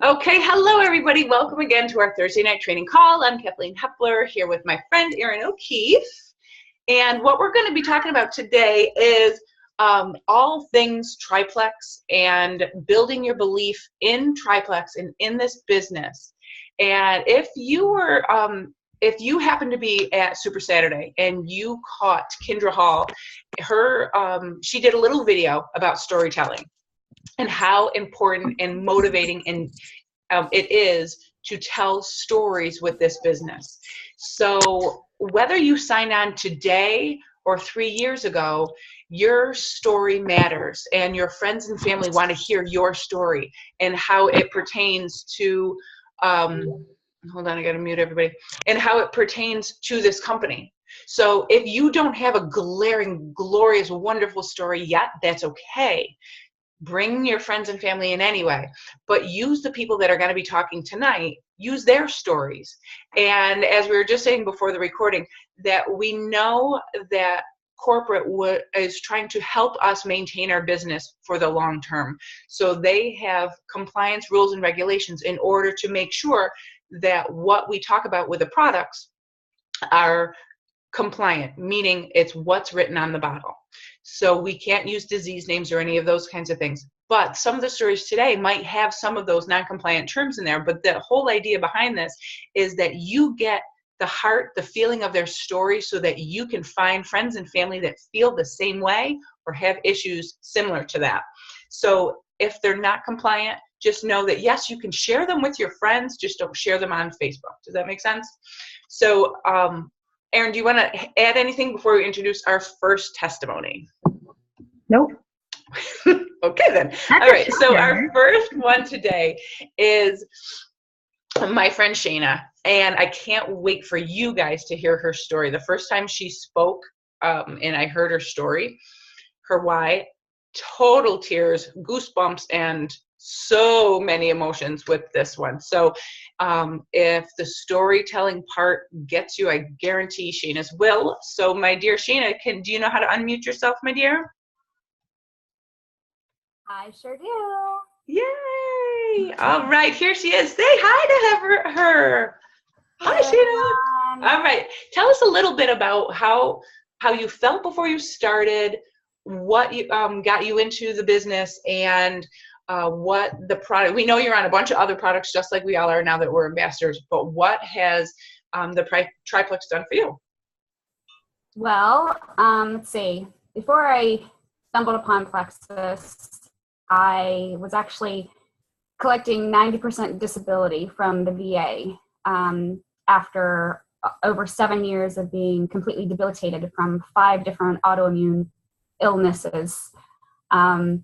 Okay, hello everybody. Welcome again to our Thursday night training call. I'm Kathleen Hepler here with my friend Erin O'Keefe. And what we're going to be talking about today is all things Triplex and building your belief in Triplex and in this business. And if you happen to be at Super Saturday and you caught Kendra Hall, she did a little video about storytelling and how important and motivating and it is to tell stories with this business. So whether you signed on today or 3 years ago, your story matters, and your friends and family want to hear your story and how it pertains to hold on, I gotta mute everybody, and how it pertains to this company. So if you don't have a glaring, glorious, wonderful story yet, that's okay. Bring your friends and family in anyway, but use the people that are going to be talking tonight, use their stories. And as we were just saying before the recording, that we know that corporate is trying to help us maintain our business for the long term. So they have compliance rules and regulations in order to make sure that what we talk about with the products are compliant, meaning it's what's written on the bottle. So we can't use disease names or any of those kinds of things. But some of the stories today might have some of those non-compliant terms in there. But the whole idea behind this is that you get the heart, the feeling of their story, so that you can find friends and family that feel the same way or have issues similar to that. So if they're not compliant, just know that, yes, you can share them with your friends, just don't share them on Facebook. Does that make sense? So, Erin, do you want to add anything before we introduce our first testimony? Nope. Okay, then. All right, so our first one today is my friend Shayna, and I can't wait for you guys to hear her story. The first time she spoke and I heard her story, her why, total tears, goosebumps, and so many emotions with this one. So if the storytelling part gets you, I guarantee Shayna's will. So my dear Shayna, do you know how to unmute yourself, my dear? I sure do. Yay! All right, here she is. Say hi to her. Hi, Shayna. All right, tell us a little bit about how you felt before you started, what you, got you into the business, and what the product. We know you're on a bunch of other products, just like we all are now that we're ambassadors, but what has the Triplex done for you? Well, let's see. Before I stumbled upon Plexus, I was actually collecting 90% disability from the VA after over 7 years of being completely debilitated from 5 different autoimmune illnesses. And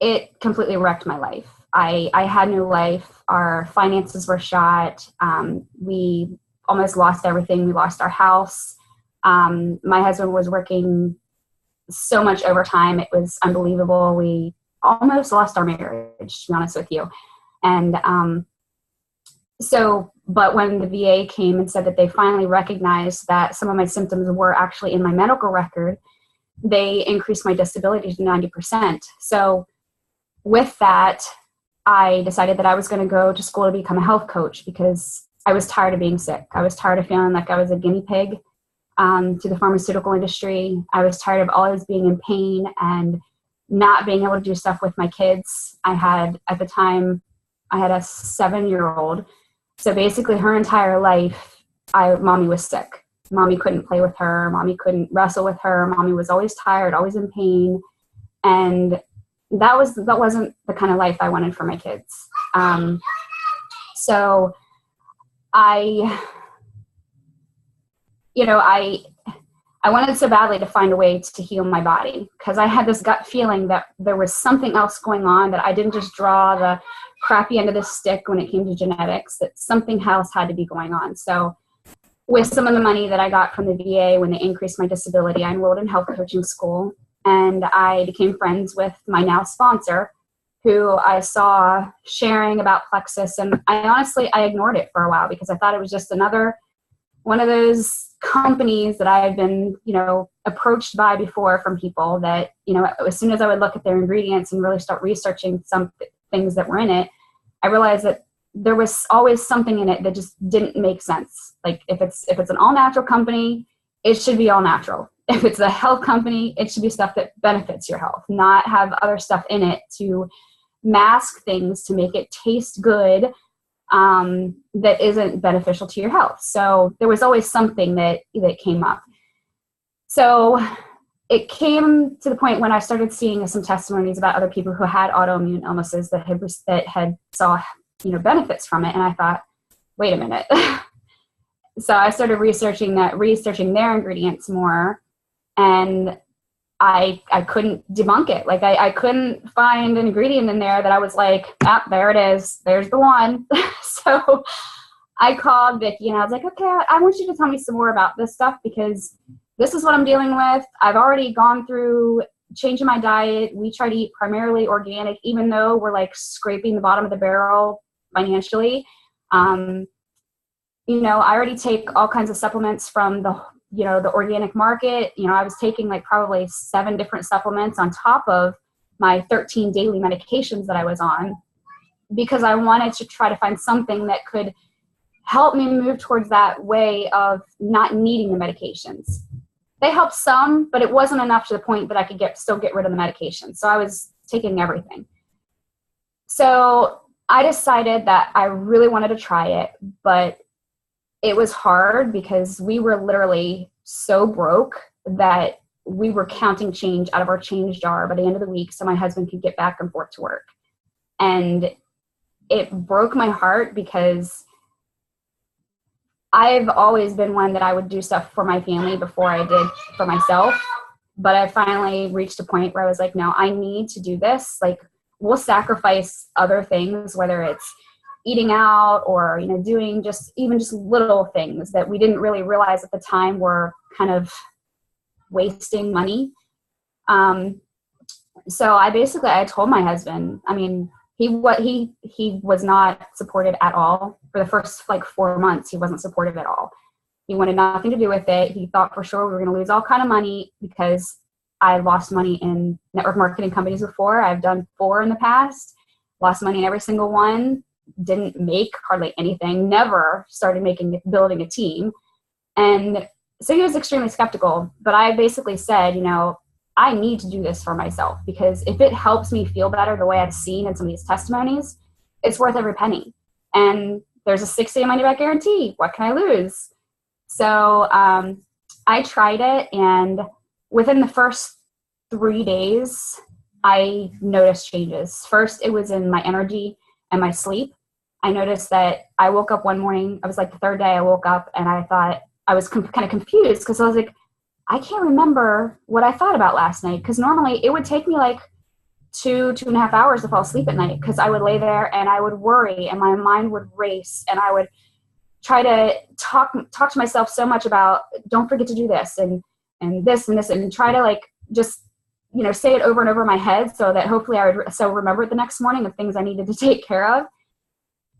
it completely wrecked my life. I had no life. Our finances were shot. We almost lost everything. We lost our house. My husband was working so much overtime. It was unbelievable. We almost lost our marriage, to be honest with you. And but when the VA came and said that they finally recognized that some of my symptoms were actually in my medical record, they increased my disability to 90%. So with that, I decided that I was going to go to school to become a health coach because I was tired of being sick. I was tired of feeling like I was a guinea pig to the pharmaceutical industry. I was tired of always being in pain and not being able to do stuff with my kids. At the time, I had a 7-year-old. So basically her entire life, Mommy was sick. Mommy couldn't play with her. Mommy couldn't wrestle with her. Mommy was always tired, always in pain. And that wasn't the kind of life I wanted for my kids. So I wanted so badly to find a way to heal my body because I had this gut feeling that there was something else going on, that I didn't just draw the crappy end of the stick when it came to genetics, that something else had to be going on. So with some of the money that I got from the VA when they increased my disability, I enrolled in health coaching school, and I became friends with my now sponsor, who I saw sharing about Plexus. And I ignored it for a while because I thought it was just another one of those companies that I had been, approached by before from people that, as soon as I would look at their ingredients and really start researching things that were in it, I realized that there was always something in it that just didn't make sense. Like if it's an all natural company, it should be all natural. If it's a health company, it should be stuff that benefits your health, not have other stuff in it to mask things to make it taste good that isn't beneficial to your health. So there was always something that came up. So it came to the point when I started seeing some testimonies about other people who had autoimmune illnesses that had saw benefits from it, and I thought, wait a minute. So I started researching their ingredients more, and I couldn't debunk it. Like I couldn't find an ingredient in there that I was like, there it is. There's the one. So I called Vicki and I was like, okay, I want you to tell me some more about this stuff because this is what I'm dealing with. I've already gone through changing my diet. We try to eat primarily organic, even though we're like scraping the bottom of the barrel financially. I already take all kinds of supplements from the organic market. I was taking like probably 7 different supplements on top of my 13 daily medications that I was on because I wanted to try to find something that could help me move towards that way of not needing the medications. They helped some, but it wasn't enough to the point that I could still get rid of the medication. So I was taking everything. So I decided that I really wanted to try it, but it was hard because we were literally so broke that we were counting change out of our change jar by the end of the week so my husband could get back and forth to work. And it broke my heart because I've always been one that I would do stuff for my family before I did for myself. But I finally reached a point where I was like, no, I need to do this. Like, we'll sacrifice other things, whether it's eating out or, doing just little things that we didn't really realize at the time were kind of wasting money. So I told my husband, he was not supportive at all. For the first 4 months, he wasn't supportive at all. He wanted nothing to do with it. He thought for sure we were going to lose all kind of money because I lost money in network marketing companies before. I've done 4 in the past, lost money in every single one, didn't make hardly anything, never started building a team. And so he was extremely skeptical, but I basically said, I need to do this for myself because if it helps me feel better the way I've seen in some of these testimonies, it's worth every penny. And there's a 6-day money back guarantee. What can I lose? So I tried it, and within the first 3 days, I noticed changes. First, it was in my energy and my sleep. I noticed that I woke up one morning, I was like the 3rd day I woke up, and I thought I was kind of confused because I was like, I can't remember what I thought about last night, because normally it would take me like 2.5 hours to fall asleep at night because I would lay there and I would worry and my mind would race and I would try to talk to myself so much about don't forget to do this and this and this and try to just say it over and over in my head so that hopefully I would remember it the next morning of things I needed to take care of.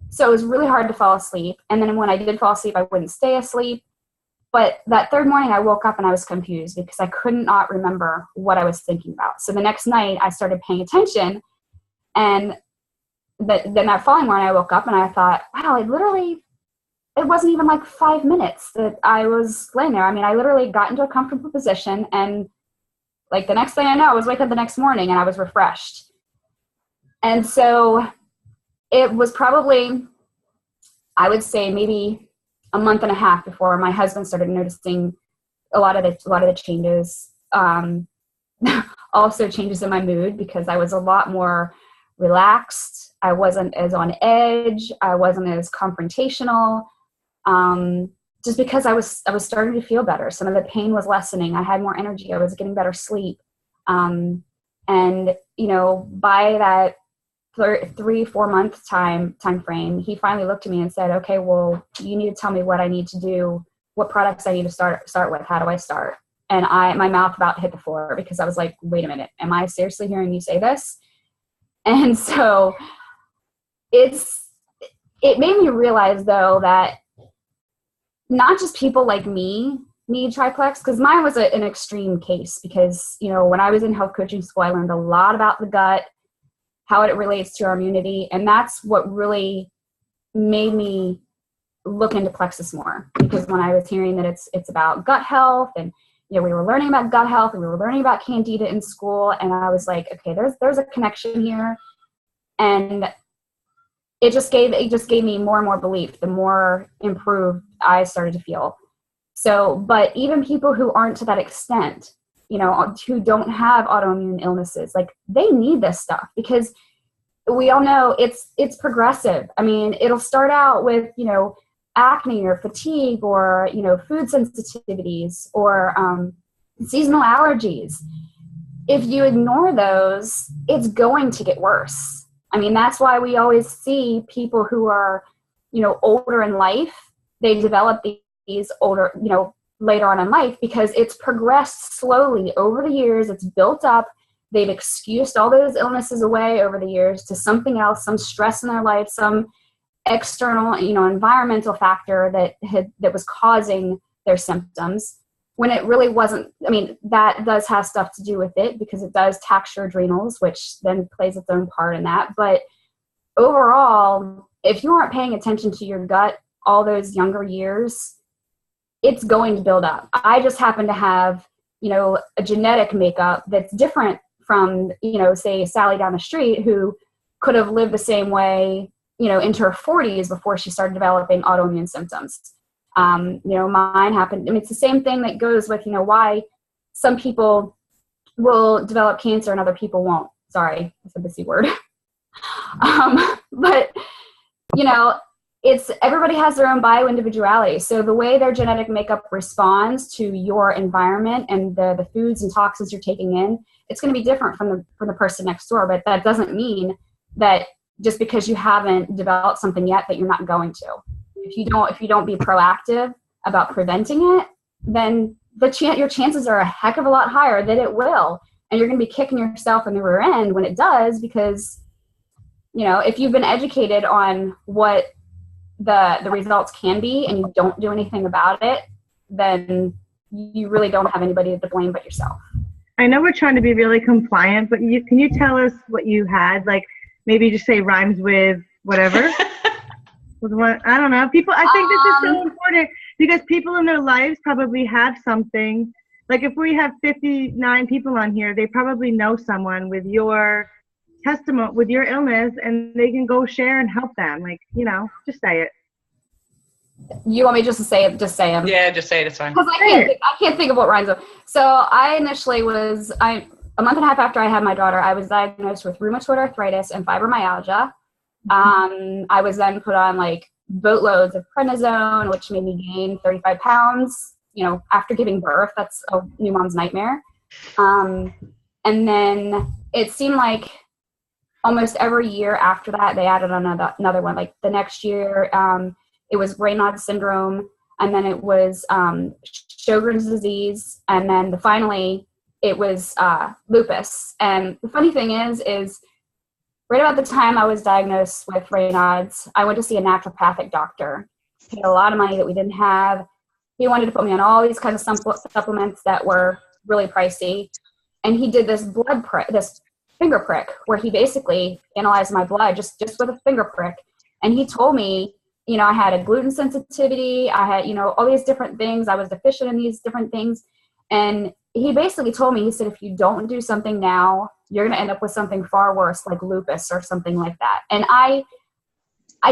So it was really hard to fall asleep. And then when I did fall asleep, I wouldn't stay asleep. But that 3rd morning, I woke up and I was confused because I could not remember what I was thinking about. So the next night, I started paying attention. And then that following morning, I woke up and I thought, wow, it wasn't even 5 minutes that I was laying there. I literally got into a comfortable position. And the next thing I know, I was waking up the next morning and I was refreshed. And so it was probably, I would say maybe a month and a half before my husband started noticing a lot of the changes. Also changes in my mood because I was a lot more relaxed. I wasn't as on edge. I wasn't as confrontational. Just because I was starting to feel better. Some of the pain was lessening. I had more energy. I was getting better sleep. And by that 3-4 month time frame, he finally looked at me and said, okay, well, you need to tell me what I need to do, what products I need to start with. How do I start? And my mouth about hit the floor because I was like, wait a minute, am I seriously hearing you say this? And so it made me realize though that not just people like me need Triplex, because mine was an extreme case because, when I was in health coaching school, I learned a lot about the gut, how it relates to our immunity. And that's what really made me look into plexus more, because when I was hearing that it's about gut health, and we were learning about gut health and we were learning about candida in school, and I was like, okay, there's a connection here. And it just gave me more and more belief the more improved I started to feel. So, but even people who aren't to that extent, who don't have autoimmune illnesses, like, they need this stuff, because we all know it's progressive. I mean, it'll start out with, acne or fatigue or, food sensitivities or seasonal allergies. If you ignore those, it's going to get worse. I mean, that's why we always see people who are, older in life, they develop these older, later on in life, because it's progressed slowly over the years. It's built up. They've excused all those illnesses away over the years to something else, some stress in their life, some external, environmental factor that was causing their symptoms, when it really wasn't. I mean, that does have stuff to do with it, because it does tax your adrenals, which then plays its own part in that. But overall, if you aren't paying attention to your gut all those younger years, it's going to build up. I just happen to have, a genetic makeup that's different from, say, Sally down the street, who could have lived the same way, into her 40s before she started developing autoimmune symptoms. Mine happened. I mean, it's the same thing that goes with, why some people will develop cancer and other people won't. Sorry, I said the C word. But, it's everybody has their own bio-individuality. So the way their genetic makeup responds to your environment and the foods and toxins you're taking in, it's going to be different from the person next door. But that doesn't mean that just because you haven't developed something yet that you're not going to. If you don't be proactive about preventing it, then your chances are a heck of a lot higher that it will. And you're going to be kicking yourself in the rear end when it does, because, if you've been educated on what the results can be and you don't do anything about it, then you really don't have anybody to blame but yourself. I know we're trying to be really compliant, but can you tell us what you had? Like, maybe just say rhymes with whatever. With what, I don't know. People, I think this is so important, because people in their lives probably have something. Like, if we have 59 people on here, they probably know someone with your testimony, with your illness, and they can go share and help them. Like, just say it. You want me just to say it? Just say them. Yeah, just say it. It's fine. Because I can't think of what rhymes with. So I initially a month and a half after I had my daughter, I was diagnosed with rheumatoid arthritis and fibromyalgia. I was then put on like boatloads of prednisone, which made me gain 35 pounds, after giving birth. That's a new mom's nightmare. And then it seemed like almost every year after that, they added another one. Like the next year, it was Raynaud's syndrome, and then it was Sjogren's disease, and then finally it was lupus. And the funny thing is right about the time I was diagnosed with Raynaud's, I went to see a naturopathic doctor. Paid a lot of money that we didn't have. He wanted to put me on all these kinds of supplements that were really pricey. And he did this this finger prick, where he basically analyzed my blood just with a finger prick. And he told me, I had a gluten sensitivity. I had, all these different things. I was deficient in these different things. And he basically told me, he said, if you don't do something now, you're going to end up with something far worse, like lupus or something like that. And I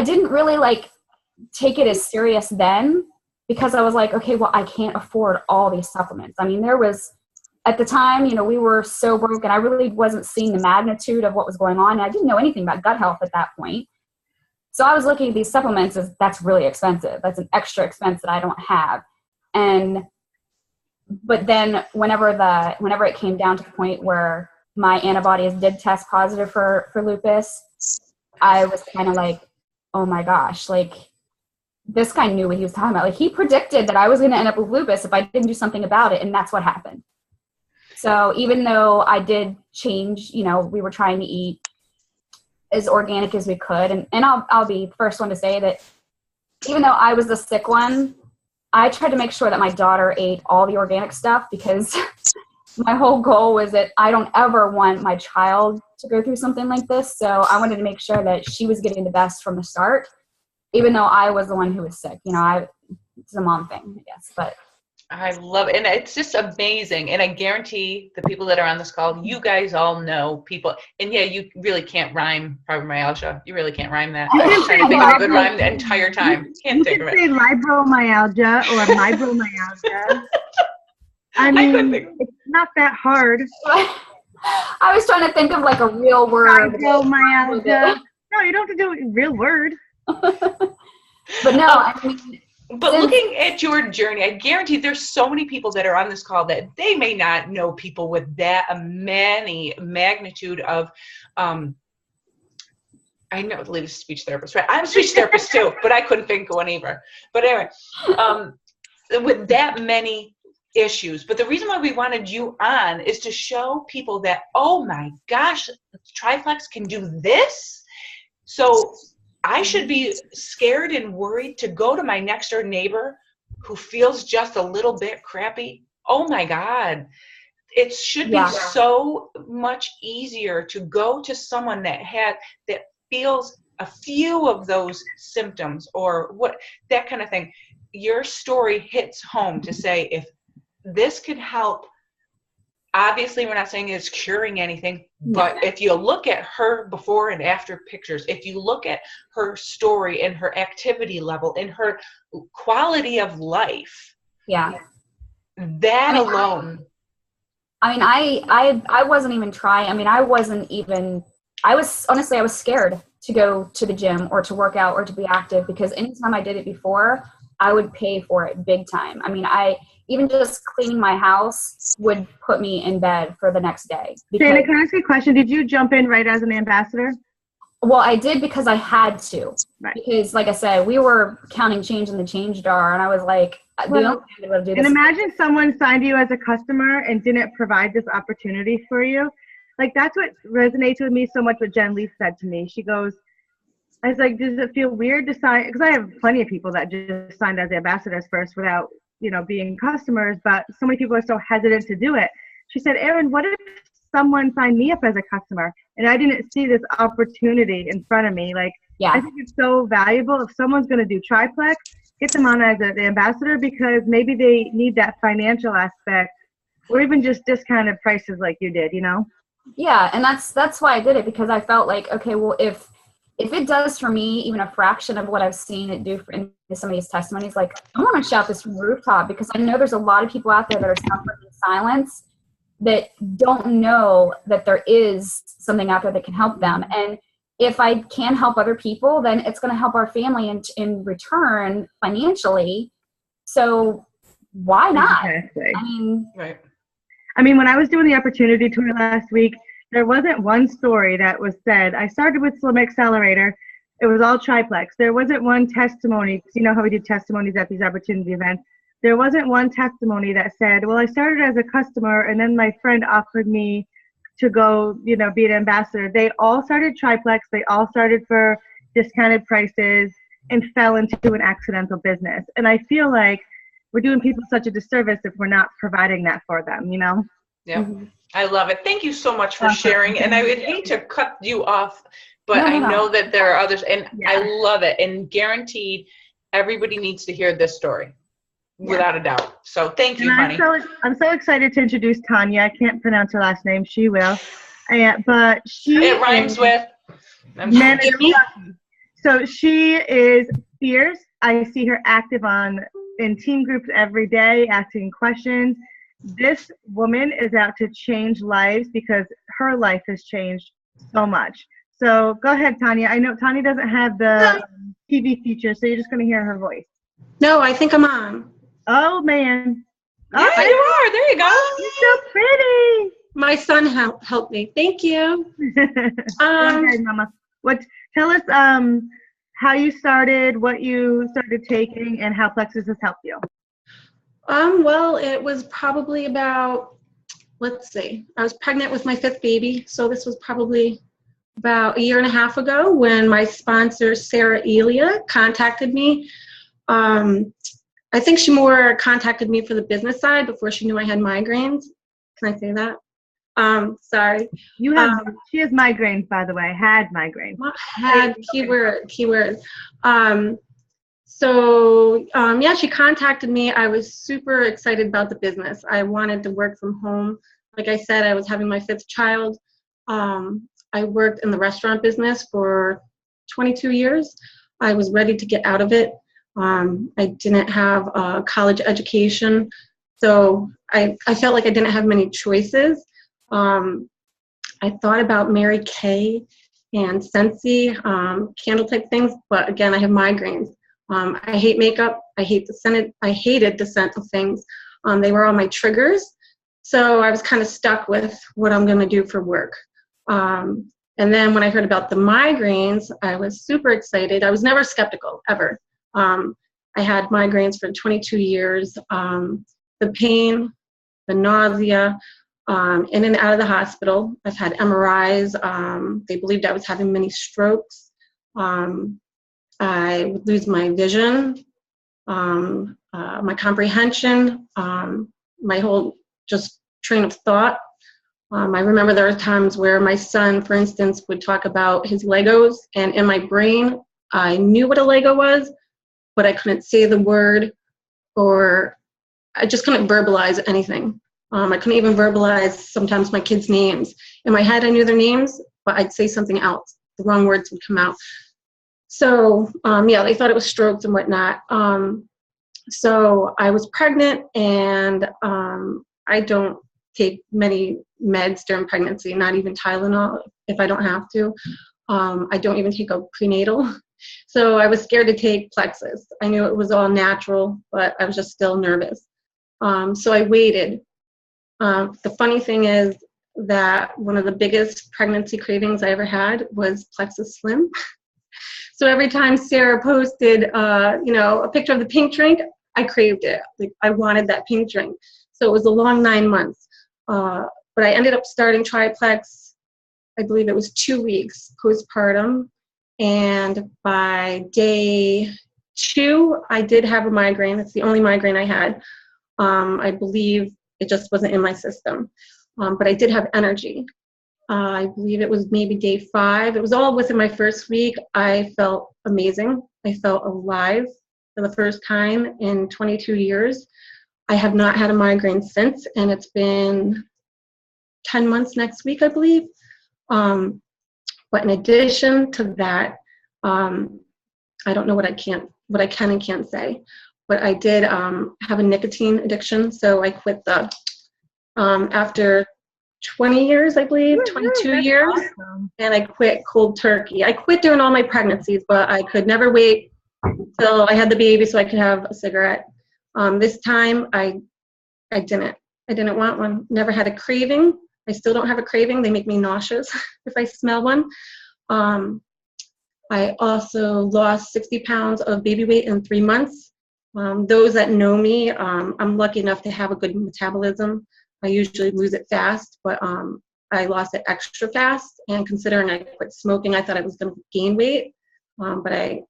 didn't really take it as serious then, because I was like, okay, well, I can't afford all these supplements. I mean, at the time, we were so broke, and I really wasn't seeing the magnitude of what was going on. And I didn't know anything about gut health at that point. So I was looking at these supplements as that's really expensive. That's an extra expense that I don't have. But then whenever it came down to the point where my antibodies did test positive for lupus, I was kind of like, oh my gosh, this guy knew what he was talking about. He predicted that I was going to end up with lupus if I didn't do something about it. And that's what happened. So even though I did change, we were trying to eat as organic as we could. And I'll be the first one to say that even though I was the sick one, I tried to make sure that my daughter ate all the organic stuff, because my whole goal was that I don't ever want my child to go through something like this. So I wanted to make sure that she was getting the best from the start, even though I was the one who was sick. It's a mom thing, I guess, but. I love it. And it's just amazing. And I guarantee the people that are on this call, you guys all know people. And yeah, you really can't rhyme fibromyalgia. You really can't rhyme that. I was trying to think of a good rhyme the entire time. Can't think of it. You can say fibromyalgia or mybromyalgia. I mean, it's not that hard. I was trying to think of like a real word. Fibromyalgia. No, you don't have to do a real word. But no, I mean. But looking at your journey, I guarantee there's so many people that are on this call that they may not know people with that many magnitude of, I know the lady's speech therapist, right? I'm a speech therapist too, but I couldn't think of one either. But anyway, with that many issues. But the reason why we wanted you on is to show people that, oh my gosh, Triplex can do this. So I should be scared and worried to go to my next door neighbor who feels just a little bit crappy. Oh my God. It should be so much easier to go to someone that feels a few of those symptoms or that kind of thing. Your story hits home to say, if this could help, obviously we're not saying it's curing anything, but if you look at her before and after pictures, if you look at her story and her activity level and her quality of life, alone. I mean, I wasn't even trying. I mean, I was scared to go to the gym or to work out or to be active, because anytime I did it before, I would pay for it big time. I mean, even just cleaning my house would put me in bed for the next day. Dana, can I ask you a question? Did you jump in right as an ambassador? Well, I did because I had to. Right. Because, like I said, we were counting change in the change jar, and I was like, and imagine someone signed you as a customer and didn't provide this opportunity for you. Like, that's what resonates with me so much what Jen Lee said to me. She goes, I was like, does it feel weird to sign? Because I have plenty of people that just signed as ambassadors first without being customers, but so many people are so hesitant to do it. She said, Erin, what if someone signed me up as a customer and I didn't see this opportunity in front of me? Like, I think it's so valuable. If someone's going to do Triplex, get them on as an ambassador, because maybe they need that financial aspect, or even just discounted prices like you did, Yeah, and that's why I did it, because I felt like, okay, well, if it does for me even a fraction of what I've seen it do in some of these testimonies, like, I want to shout this from the rooftop, because I know there's a lot of people out there that are suffering in silence that don't know that there is something out there that can help them. And if I can help other people, then it's going to help our family in return financially. So why not? Exactly. I mean, when I was doing the opportunity tour last week, there wasn't one story that was said, I started with Slim Accelerator. It was all Triplex. There wasn't one testimony, because you know how we do testimonies at these opportunity events. There wasn't one testimony that said, well, I started as a customer and then my friend offered me to go, be an ambassador. They all started Triplex. They all started for discounted prices and fell into an accidental business. And I feel like we're doing people such a disservice if we're not providing that for them, Yeah. Mm-hmm. I love it. Thank you so much for sharing. And I would hate to cut you off, but I know that there are others, and I love it. And guaranteed, everybody needs to hear this story, without a doubt. So thank you, honey. I'm so excited to introduce Tanya. I can't pronounce her last name. She will. But it rhymes with. So she is fierce. I see her active in team groups every day, asking questions. This woman is out to change lives, because her life has changed so much. So go ahead, Tanya. I know Tanya doesn't have the TV feature, so you're just going to hear her voice. No, I think I'm on. Oh, man. Yeah, you are. There you go. You're so pretty. My son helped me. Thank you. Okay, Mama. Tell us how you started, what you started taking, and how Plexus has helped you. Well, it was probably about, I was pregnant with my 5th baby. So this was probably about 1.5 years ago when my sponsor, Sarah Elia, contacted me. I think she more contacted me for the business side before she knew I had migraines. Can I say that? Sorry. You have, she has migraines, by the way, had migraines. Had, keyword. So yeah, she contacted me. I was super excited about the business. I wanted to work from home. Like I said, I was having my 5th child. I worked in the restaurant business for 22 years. I was ready to get out of it. I didn't have a college education, so I felt like I didn't have many choices. I thought about Mary Kay and Scentsy, candle type things, but again, I have migraines. I hate makeup. I hated the scent of things. They were all my triggers. So I was kind of stuck with what I'm going to do for work. And then when I heard about the migraines, I was super excited. I was never skeptical, ever. I had migraines for 22 years. The pain, the nausea, in and out of the hospital. I've had MRIs. They believed I was having many strokes. I would lose my vision, my comprehension, my whole just train of thought. I remember there were times where my son, for instance, would talk about his Legos, and in my brain, I knew what a Lego was, but I couldn't say the word, or I just couldn't verbalize anything. I couldn't even verbalize sometimes my kids' names. In my head, I knew their names, but I'd say something else. The wrong words would come out. So, yeah, they thought it was strokes and whatnot. So I was pregnant, and I don't take many meds during pregnancy, not even Tylenol if I don't have to. I don't even take a prenatal. So I was scared to take Plexus. I knew it was all natural, but I was just still nervous. So I waited. The funny thing is that one of the biggest pregnancy cravings I ever had was Plexus Slim. So every time Sarah posted, a picture of the pink drink, I craved it. Like, I wanted that pink drink. So it was a long 9 months. But I ended up starting Triplex, I believe it was 2 weeks postpartum. And by day 2, I did have a migraine. It's the only migraine I had. I believe it just wasn't in my system. But I did have energy. I believe it was maybe day 5. It was all within my first week. I felt amazing. I felt alive for the first time in 22 years. I have not had a migraine since, and it's been 10 months next week, I believe. But in addition to that, I don't know what I can and can't say, but I did have a nicotine addiction, so I quit after 20 years, I believe, 22 years, Awesome. and I quit cold turkey. I quit during all my pregnancies, but I could never wait till I had the baby so I could have a cigarette. This time, I didn't want one. Never had a craving. I still don't have a craving. They make me nauseous if I smell one. I also lost 60 pounds of baby weight in 3 months. Those that know me, I'm lucky enough to have a good metabolism. I usually lose it fast, but I lost it extra fast. And considering I quit smoking, I thought I was going to gain weight, but I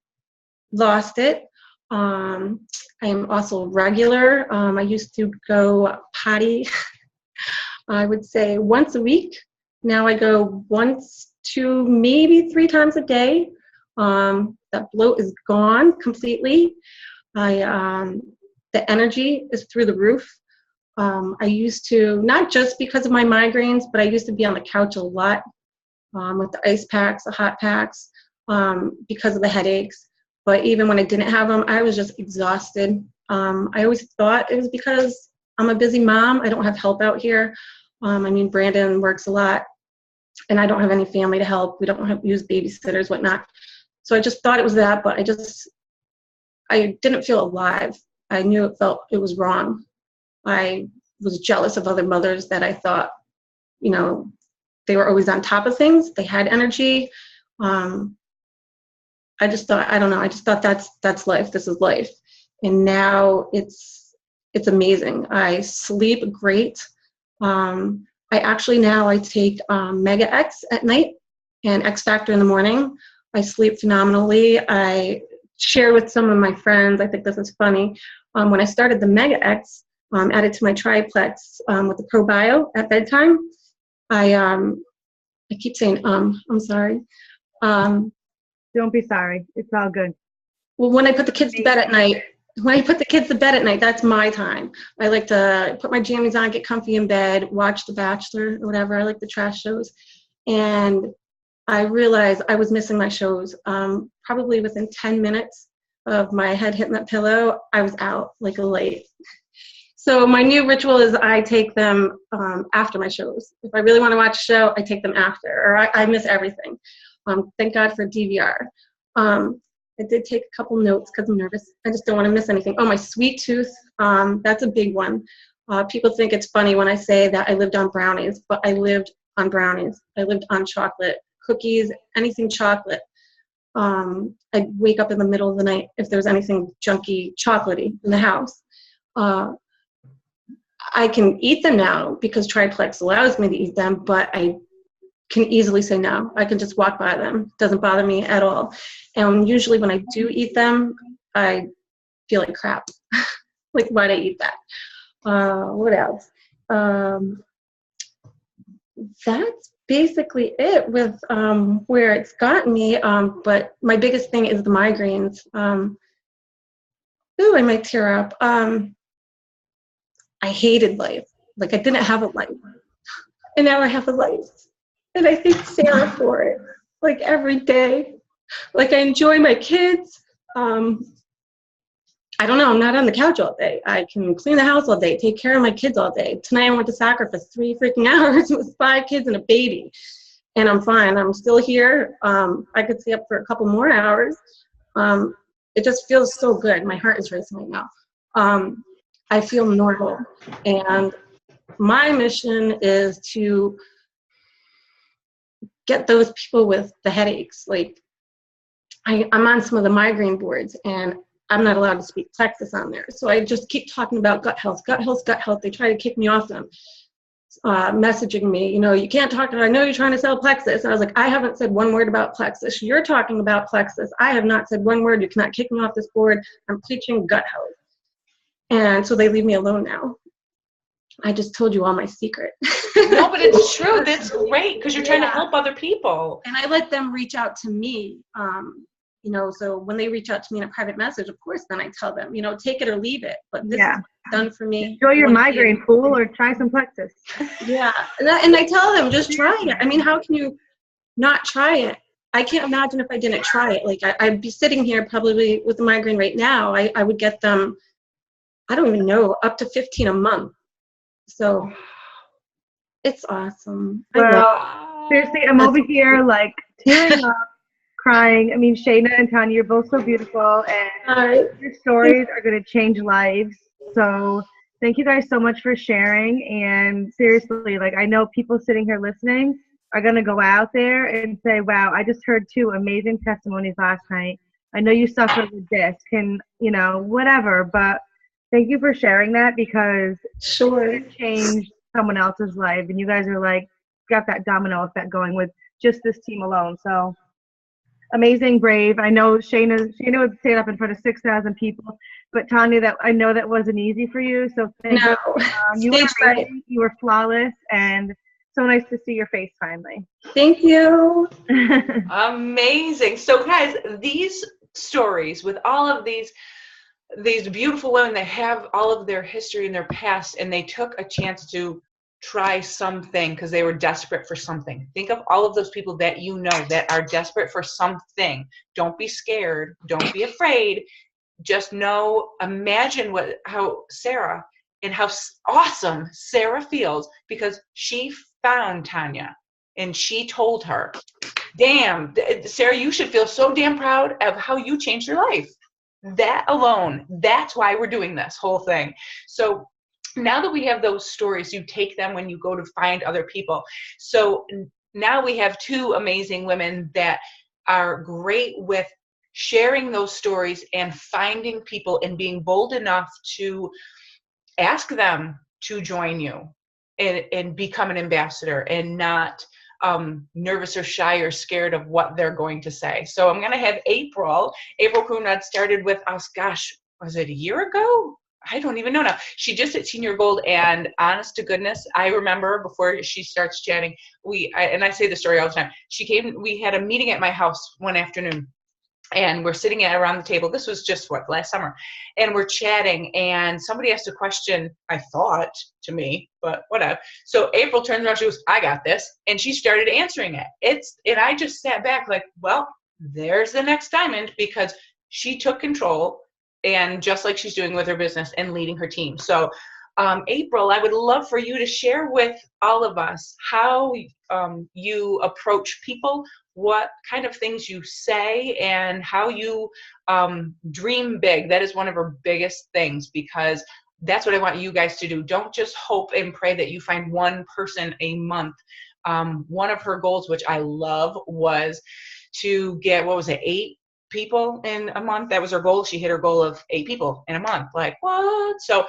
lost it. I am also regular. I used to go potty, I would say once a week. Now I go once to maybe 3 times a day. That bloat is gone completely. The energy is through the roof. I used to, not just because of my migraines, but I used to be on the couch a lot with the ice packs, the hot packs, because of the headaches. But even when I didn't have them, I was just exhausted. I always thought it was because I'm a busy mom. I don't have help out here. Brandon works a lot, and I don't have any family to help. We don't use babysitters, whatnot. So I just thought it was that, but I didn't feel alive. I knew it was wrong. I was jealous of other mothers that I thought, they were always on top of things. They had energy. I just thought that's life. This is life. And now it's amazing. I sleep great. I take Mega X at night and X Factor in the morning. I sleep phenomenally. I share with some of my friends, I think this is funny. When I started the Mega X, added to my triplex with the probio at bedtime. I keep saying, I'm sorry. Don't be sorry. It's all good. Well, when I put the kids to bed at night, that's my time. I like to put my jammies on, get comfy in bed, watch The Bachelor or whatever. I like the trash shows. And I realized I was missing my shows. Probably within 10 minutes of my head hitting that pillow, I was out like a light. So my new ritual is I take them after my shows. If I really want to watch a show, I take them after, or I miss everything. Thank God for DVR. I did take a couple notes because I'm nervous. I just don't want to miss anything. Oh, my sweet tooth, that's a big one. People think it's funny when I say that I lived on brownies, but I lived on brownies. I lived on chocolate, cookies, anything chocolate. I'd wake up in the middle of the night if there was anything junky, chocolatey in the house. I can eat them now because Triplex allows me to eat them, but I can easily say no. I can just walk by them. It doesn't bother me at all. And usually when I do eat them, I feel like crap. Like, why'd I eat that? What else? That's basically it with where it's gotten me. But my biggest thing is the migraines. Ooh, I might tear up. I hated life. Like, I didn't have a life. And now I have a life. And I thank Sarah for it. Like, every day. Like, I enjoy my kids. I don't know. I'm not on the couch all day. I can clean the house all day, take care of my kids all day. Tonight I went to soccer for 3 freaking hours with 5 kids and a baby. And I'm fine. I'm still here. I could stay up for a couple more hours. It just feels so good. My heart is racing right now. I feel normal. And my mission is to get those people with the headaches. Like, I'm on some of the migraine boards, and I'm not allowed to speak Plexus on there. So I just keep talking about gut health, gut health, gut health. They try to kick me off them, messaging me, you can't talk to, I know you're trying to sell Plexus. And I was like, I haven't said one word about Plexus. You're talking about Plexus. I have not said one word. You cannot kick me off this board. I'm preaching gut health. And so they leave me alone now. I just told you all my secret. No, but it's true. That's great because you're trying to help other people. And I let them reach out to me. So when they reach out to me in a private message, of course, then I tell them, take it or leave it. But this is done for me. Enjoy your migraine, fool, or try some Plexus. Yeah. And I tell them, just try it. I mean, how can you not try it? I can't imagine if I didn't try it. Like, I'd be sitting here probably with a migraine right now. I would get them, I don't even know, up to 15 a month. So it's awesome. Well, seriously, I'm over here like tearing up, crying. I mean, Shayna and Tanya, you're both so beautiful, and your stories are going to change lives. So thank you guys so much for sharing. And seriously, like, I know people sitting here listening are going to go out there and say, wow, I just heard 2 amazing testimonies last night. I know you suffered with disc and, whatever, but thank you for sharing that because it changed someone else's life. And you guys are like, got that domino effect going with just this team alone. So amazing, brave. I know Shayna would stand up in front of 6,000 people, but Tanya, that I know that wasn't easy for you. So thank you. You were amazing. You were flawless, and so nice to see your face finally. Thank you. Amazing. So guys, these stories with all of these beautiful women that have all of their history in their past, and they took a chance to try something because they were desperate for something. Think of all of those people that that are desperate for something. Don't be scared. Don't be afraid. Just imagine how Sarah and how awesome Sarah feels because she found Tanya and she told her, damn, Sarah, you should feel so damn proud of how you changed your life. That alone, that's why we're doing this whole thing. So now that we have those stories, you take them when you go to find other people. So now we have 2 amazing women that are great with sharing those stories and finding people and being bold enough to ask them to join you and become an ambassador and not nervous or shy or scared of what they're going to say. So I'm going to have April Coonrod started with us, gosh, was it a year ago? I don't even know now. She just hit senior gold, and honest to goodness, I remember before she starts chatting, and I say the story all the time. We had a meeting at my house one afternoon, and we're sitting around the table. This was just last summer, and we're chatting, and somebody asked a question, I thought, to me, but whatever. So April turns around, she goes, I got this, and she started answering it. And I just sat back like, well, there's the next diamond, because she took control, and just like she's doing with her business and leading her team. So April, I would love for you to share with all of us how you approach people, what kind of things you say, and how you dream big. That is one of our biggest things, because that's what I want you guys to do. Don't just hope and pray that you find one person a month. One of her goals, which I love, was to get, 8 people in a month. That was her goal. She hit her goal of 8 people in a month. Like, what? So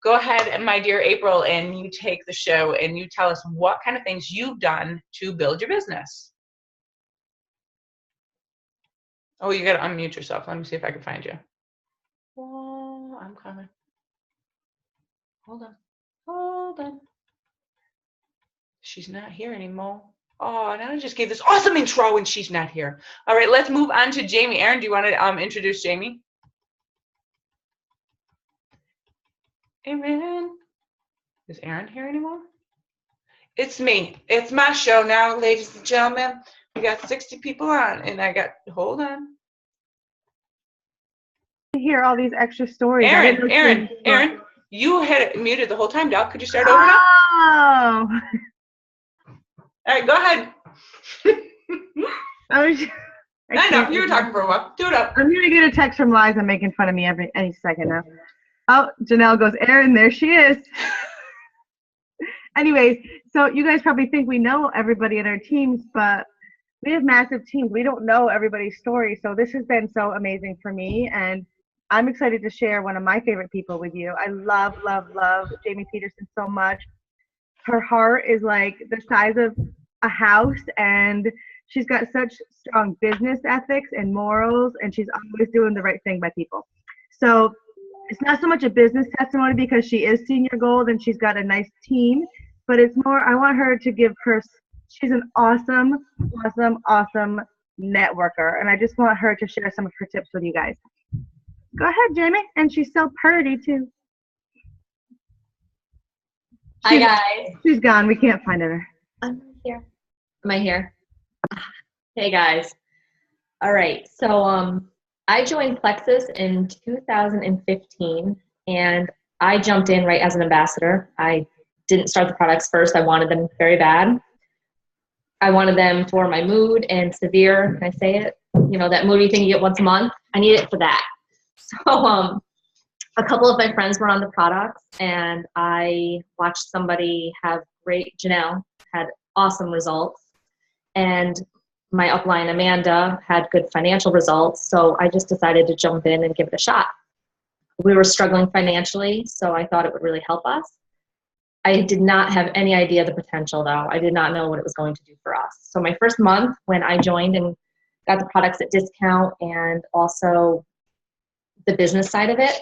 go ahead, my dear April, and you take the show and you tell us what kind of things you've done to build your business. Oh, you got to unmute yourself. Let me see if I can find you. Oh, I'm coming. Hold on. She's not here anymore. Oh, now I just gave this awesome intro and she's not here. All right, let's move on to Jamie. Erin, do you want to introduce Jamie? Erin. Is Erin here anymore? It's me. It's my show now, ladies and gentlemen. We got 60 people on, and hold on. I hear all these extra stories. Erin, you had it muted the whole time, Doc. Could you start over now? Oh. All right, go ahead. I know, you were talking for a while. Do it up. I'm going to get a text from Liza making fun of me any second now. Oh, Janelle goes, Erin, there she is. Anyways, so you guys probably think we know everybody in our teams, but we have massive teams. We don't know everybody's story. So this has been so amazing for me. And I'm excited to share one of my favorite people with you. I love Jamie Peterson so much. Her heart is like the size of a house, and she's got such strong business ethics and morals, and she's always doing the right thing by people. So it's not so much a business testimony because she is senior gold and she's got a nice team, but it's more, I want her to give her, she's an awesome networker, and I just want her to share some of her tips with you guys. Go ahead, Jamie. And she's so pretty too. Hi guys. She's gone. We can't find her. I'm here. Am I here? Hey guys. All right. So I joined Plexus in 2015, and I jumped in right as an ambassador. I didn't start the products first. I wanted them very bad. I wanted them for my mood and severe. Can I say it? You know, that moody thing you get once a month. I need it for that. So a couple of my friends were on the products, and I watched somebody have Janelle had awesome results, and my upline Amanda had good financial results. So I just decided to jump in and give it a shot. We were struggling financially, so I thought it would really help us. I did not have any idea the potential though. I did not know what it was going to do for us. So my first month when I joined and got the products at discount and also the business side of it,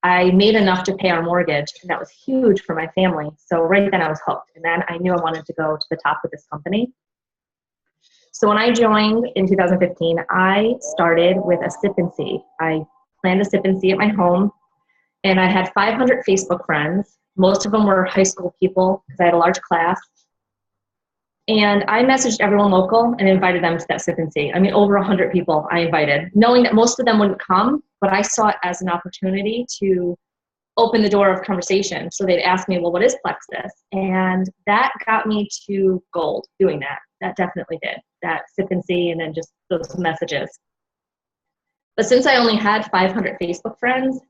I made enough to pay our mortgage, and that was huge for my family. So right then I was hooked, and then I knew I wanted to go to the top of this company. So when I joined in 2015, I started with a sip and see. I planned a sip and see at my home, and I had 500 Facebook friends. Most of them were high school people because I had a large class. And I messaged everyone local and invited them to that sip and see. I mean, over 100 people I invited, knowing that most of them wouldn't come, but I saw it as an opportunity to open the door of conversation. So they'd ask me, well, what is Plexus? And that got me to gold doing that. That definitely did. That sip and see and then just those messages. But since I only had 500 Facebook friends,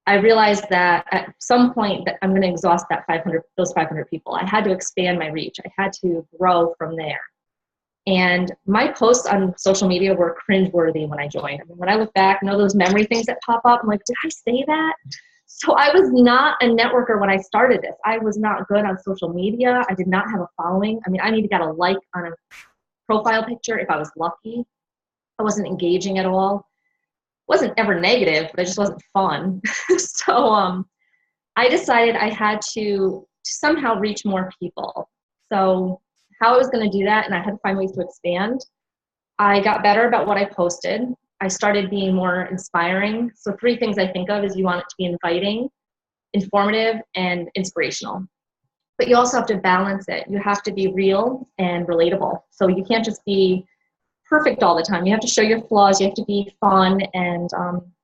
I realized that at some point that I'm going to exhaust those 500 people. I had to expand my reach. I had to grow from there. And my posts on social media were cringeworthy when I joined. I mean, when I look back, those memory things that pop up, I'm like, did I say that? So I was not a networker when I started this. I was not good on social media. I did not have a following. I mean, I need to get a like on a profile picture if I was lucky. I wasn't engaging at all. wasn't ever negative, but it just wasn't fun. So I decided I had to somehow reach more people. So how I was going to do that, and I had to find ways to expand. I got better about what I posted. I started being more inspiring. So 3 things I think of is you want it to be inviting, informative, and inspirational. But you also have to balance it. You have to be real and relatable. So you can't just be perfect all the time. You have to show your flaws. You have to be fun and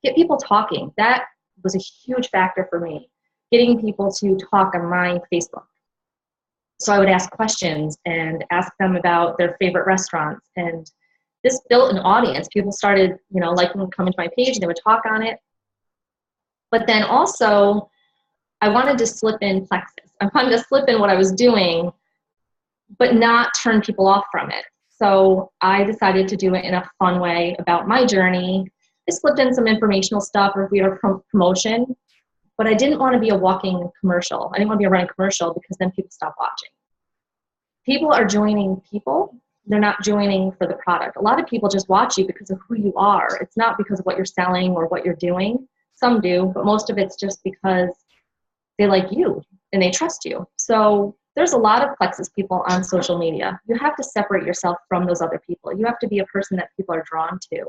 get people talking. That was a huge factor for me, getting people to talk on my Facebook. So I would ask questions and ask them about their favorite restaurants. And this built an audience. People started, liking to come into my page and they would talk on it. But then also, I wanted to slip in Plexus. I wanted to slip in what I was doing, but not turn people off from it. So I decided to do it in a fun way about my journey. I slipped in some informational stuff or if we were promotion, but I didn't want to be a walking commercial. I didn't want to be a running commercial because then people stop watching. People are joining people. They're not joining for the product. A lot of people just watch you because of who you are. It's not because of what you're selling or what you're doing. Some do, but most of it's just because they like you and they trust you. So there's a lot of Plexus people on social media. You have to separate yourself from those other people. You have to be a person that people are drawn to.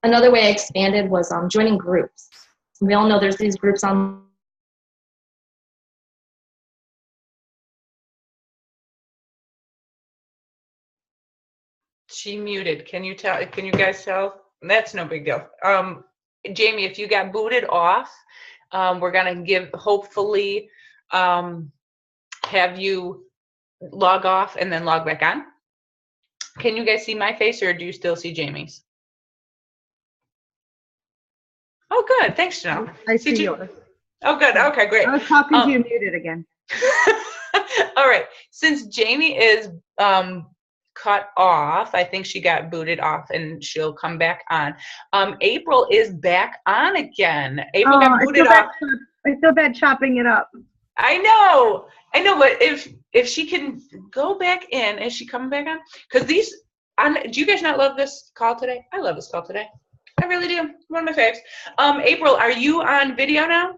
Another way I expanded was joining groups. We all know there's these groups on. She muted. Can you guys tell? That's no big deal. Jamie, if you got booted off, we're gonna hopefully have you log off and then log back on. Can you guys see my face or do you still see Jamie's? Oh, good. Thanks, Janelle. I see yours. Oh, good. Okay, great. I was talking to you muted again. All right. Since Jamie is cut off, I think she got booted off and she'll come back on. April is back on again. April got booted off. I feel bad chopping it up. I know, but if she can go back in, is she coming back on? Because do you guys not love this call today? I love this call today. I really do. One of my faves. April, are you on video now?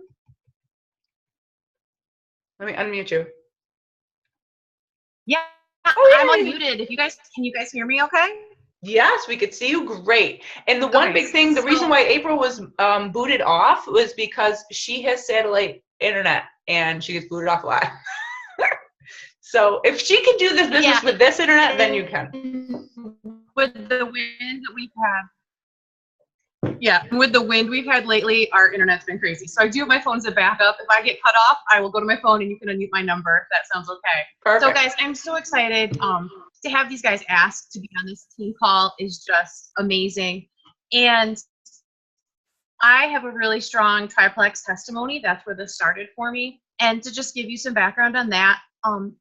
Let me unmute you. Yeah, I'm unmuted. Can you guys hear me okay? Yes, we could see you great. And the one big thing, the reason why April was booted off was because she has satellite internet and she gets booted off a lot. So if she can do this business with this internet, then you can. With the wind that we've had. Yeah, with the wind we've had lately, our internet's been crazy. So I do have my phone as a backup. If I get cut off, I will go to my phone and you can unmute my number if that sounds okay. Perfect. So guys, I'm so excited to have these guys ask to be on this team call is just amazing. And I have a really strong triplex testimony. That's where this started for me. And to just give you some background on that,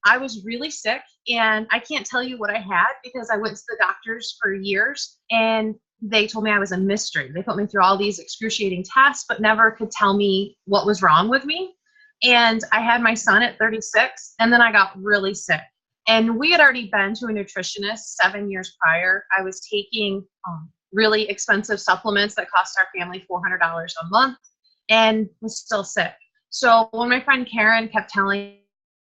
I was really sick and I can't tell you what I had because I went to the doctors for years and they told me I was a mystery. They put me through all these excruciating tests, but never could tell me what was wrong with me. And I had my son at 36 and then I got really sick. And we had already been to a nutritionist 7 years prior. I was taking really expensive supplements that cost our family $400 a month and was still sick. So when my friend Karen kept telling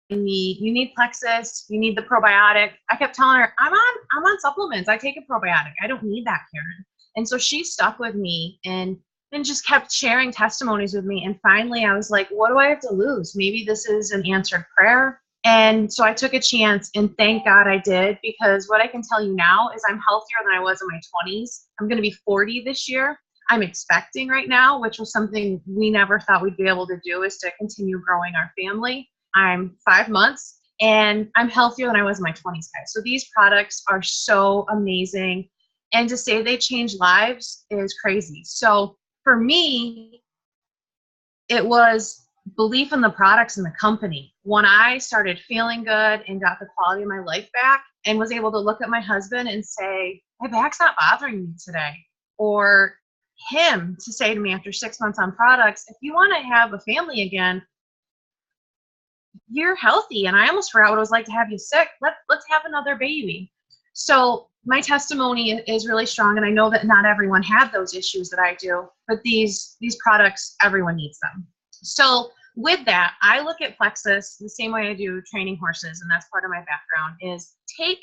me, you need Plexus, you need the probiotic, I kept telling her, I'm on supplements. I take a probiotic. I don't need that, Karen. And so she stuck with me and just kept sharing testimonies with me. And finally I was like, what do I have to lose? Maybe this is an answered prayer. And so I took a chance and thank God I did, because what I can tell you now is I'm healthier than I was in my 20s. I'm going to be 40 this year. I'm expecting right now, which was something we never thought we'd be able to do, is to continue growing our family. I'm 5 months and I'm healthier than I was in my 20s, guys. So these products are so amazing. And to say they change lives is crazy. So for me, it was belief in the products and the company. When I started feeling good and got the quality of my life back and was able to look at my husband and say, my back's not bothering me today. Or him to say to me after 6 months on products, if you want to have a family again, you're healthy. And I almost forgot what it was like to have you sick. Let's have another baby. So my testimony is really strong, and I know that not everyone had those issues that I do, but these products, everyone needs them. So with that, I look at Plexus the same way I do training horses, and that's part of my background, is take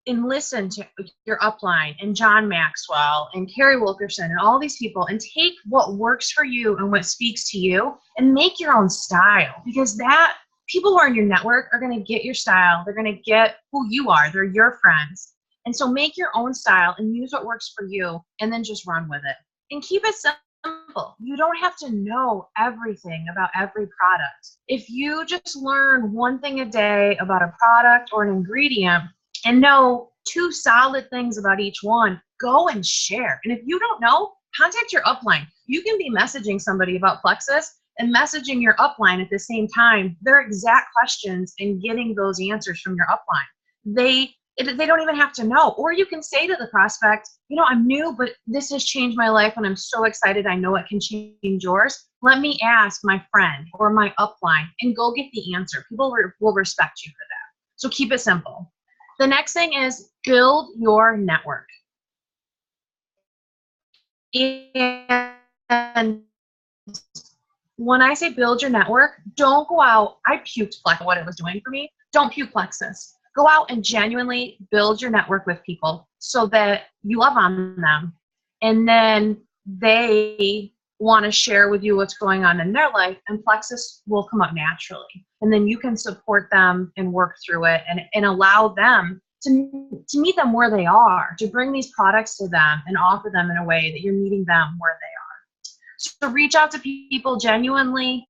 and listen to your upline and John Maxwell and Carrie Wilkerson and all these people, and take what works for you and what speaks to you and make your own style, because that people who are in your network are going to get your style. They're going to get who you are. They're your friends. And so make your own style and use what works for you, and then just run with it. And keep it simple. You don't have to know everything about every product. If you just learn one thing a day about a product or an ingredient and know 2 solid things about each one, go and share. And if you don't know, contact your upline. You can be messaging somebody about Plexus and messaging your upline at the same time their exact questions and getting those answers from your upline. They don't even have to know. Or you can say to the prospect, you know, I'm new, but this has changed my life and I'm so excited. I know it can change yours. Let me ask my friend or my upline, and go get the answer. People will respect you for that. So keep it simple. The next thing is build your network. And when I say build your network, don't go out. I puked Plexus, what it was doing for me. Don't puke Plexus. Go out and genuinely build your network with people so that you love on them. And then they want to share with you what's going on in their life, and Plexus will come up naturally. And then you can support them and work through it, and allow them to meet them where they are, to bring these products to them and offer them in a way that you're meeting them where they are. So reach out to people genuinely.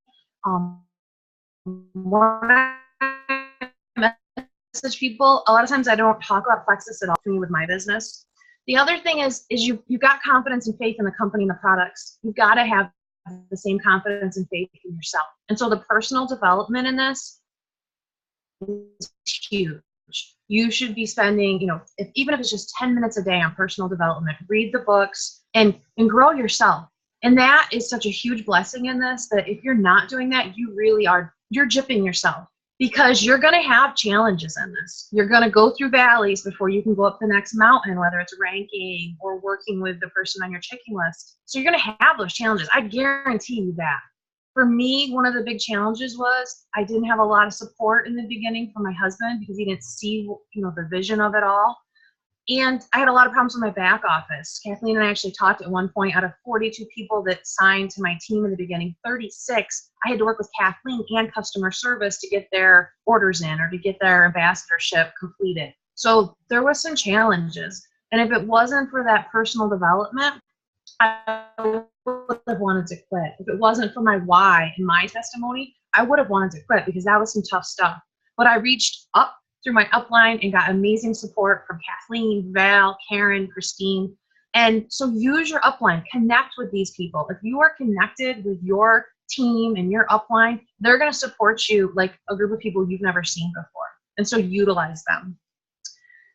Message people. A lot of times I don't talk about Plexus at all for me with my business. The other thing is you've got confidence and faith in the company and the products. You've got to have the same confidence and faith in yourself. And so the personal development in this is huge. You should be spending, even if it's just 10 minutes a day on personal development, read the books and grow yourself. And that is such a huge blessing in this, that if you're not doing that, you're gypping yourself, because you're going to have challenges in this. You're going to go through valleys before you can go up the next mountain, whether it's ranking or working with the person on your checking list. So you're going to have those challenges. I guarantee you that. For me, one of the big challenges was I didn't have a lot of support in the beginning from my husband, because he didn't see, the vision of it all. And I had a lot of problems with my back office. Kathleen and I actually talked at one point, out of 42 people that signed to my team in the beginning, 36, I had to work with Kathleen and customer service to get their orders in or to get their ambassadorship completed. So there was some challenges. And if it wasn't for that personal development, I would have wanted to quit. If it wasn't for my why and my testimony, I would have wanted to quit, because that was some tough stuff. But I reached up through my upline and got amazing support from Kathleen, Val, Karen, Christine. And so use your upline, connect with these people. If you are connected with your team and your upline, they're going to support you like a group of people you've never seen before. And so utilize them.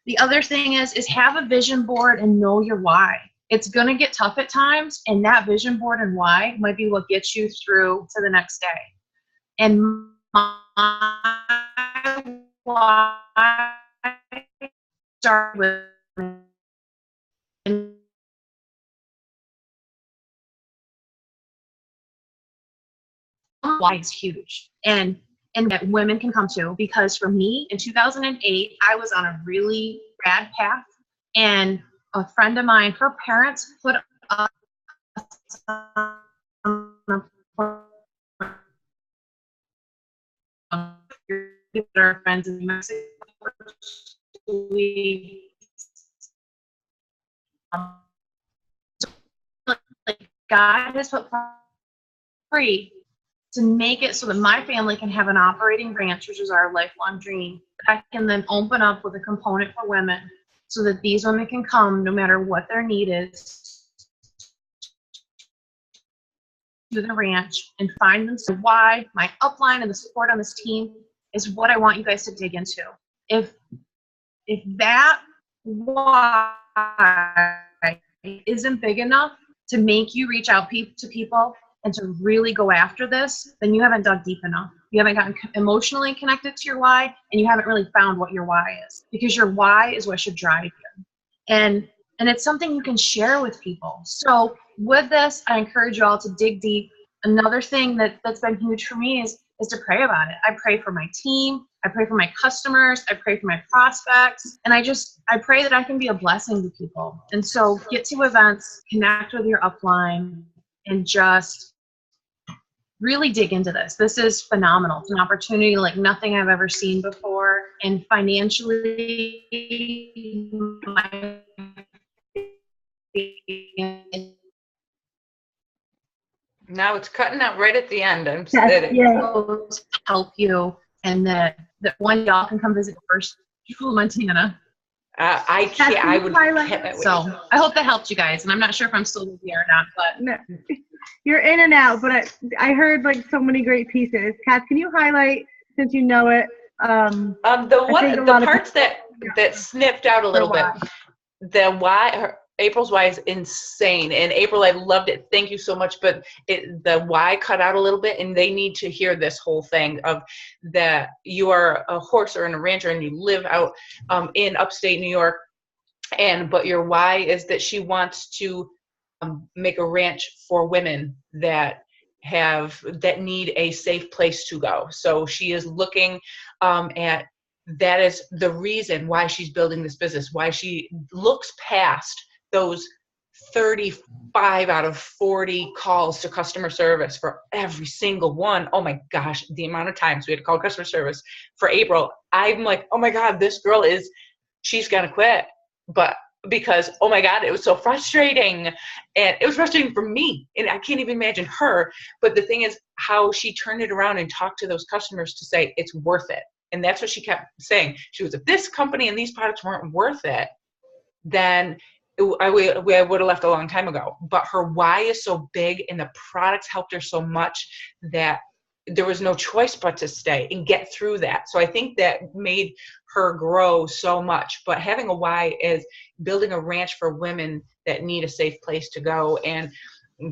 The other thing is have a vision board and know your why. It's going to get tough at times, and that vision board and why might be what gets you through to the next day. And my why start with why is huge, and that women can come to, because for me in 2008 I was on a really bad path, and a friend of mine, her parents put us on our friends in Mexico. God has put free to make it so that my family can have an operating branch, which is our lifelong dream. I can then open up with a component for women, so that these women can come no matter what their need is to the ranch and find them. So why my upline and the support on this team is what I want you guys to dig into. If that why isn't big enough to make you reach out to people and to really go after this, then you haven't dug deep enough. You haven't gotten emotionally connected to your why, and you haven't really found what your why is, because your why is what should drive you. And it's something you can share with people. So with this, I encourage you all to dig deep. Another thing that's been huge for me is to pray about it. I pray for my team. I pray for my customers. I pray for my prospects. And I pray that I can be a blessing to people. And so get to events, connect with your upline, and just really dig into this. This is phenomenal. It's an opportunity like nothing I've ever seen before. And financially, Now it's cutting out right at the end. I'm Yes, sitting. yeah. help you, and that one y'all can come visit first. Montana. I can't. I would. So I hope that helped you guys, and I'm not sure if I'm still with you or not, but No, you're in and out, but I heard like so many great pieces. Kat, can you highlight, since you know it? The parts that snipped out a little bit. The why. April's why is insane, and April, I loved it. Thank you so much. But the why cut out a little bit, and they need to hear this whole thing of that you are a horser and a rancher, and you live out in upstate New York, but your why is that she wants to make a ranch for women that need a safe place to go. So she is looking at that is the reason why she's building this business, why she looks past those 35 out of 40 calls to customer service for every single one. Oh my gosh, the amount of times we had to call customer service for April. I'm like, oh my God, this girl she's gonna quit. But because, oh my God, it was so frustrating. And it was frustrating for me. And I can't even imagine her. But the thing is how she turned it around and talked to those customers to say it's worth it. And that's what she kept saying. She was, if this company and these products weren't worth it, then I would have left a long time ago. But her why is so big and the products helped her so much that there was no choice but to stay and get through that. So I think that made her grow so much. But having a why is building a ranch for women that need a safe place to go. And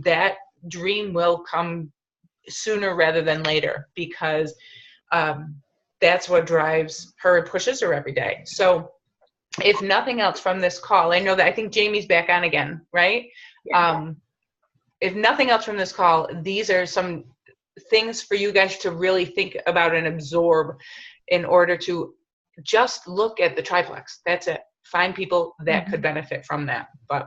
that dream will come sooner rather than later, because that's what drives her and pushes her every day. So if nothing else from this call, I think Jamie's back on again, right? Yeah. If nothing else from this call, these are some things for you guys to really think about and absorb in order to just look at the triplex. That's it. Find people that could benefit from that. But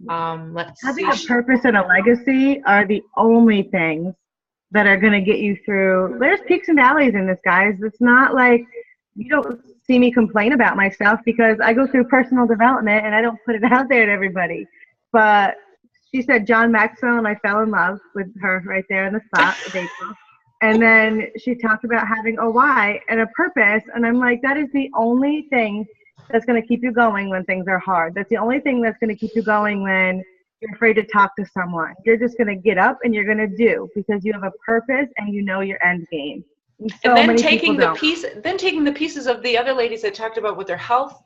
let's see. Having a purpose and a legacy are the only things that are going to get you through. There's peaks and valleys in this, guys. It's not like you don't see me complain about myself, because I go through personal development and I don't put it out there to everybody. But she said John Maxwell, and I fell in love with her right there in the spot with April. And then she talked about having a why and a purpose. And I'm like, that is the only thing that's going to keep you going when things are hard. That's the only thing that's going to keep you going when you're afraid to talk to someone. You're just going to get up and you're going to do, because you have a purpose and you know your end game. And then taking the pieces of the other ladies that talked about with their health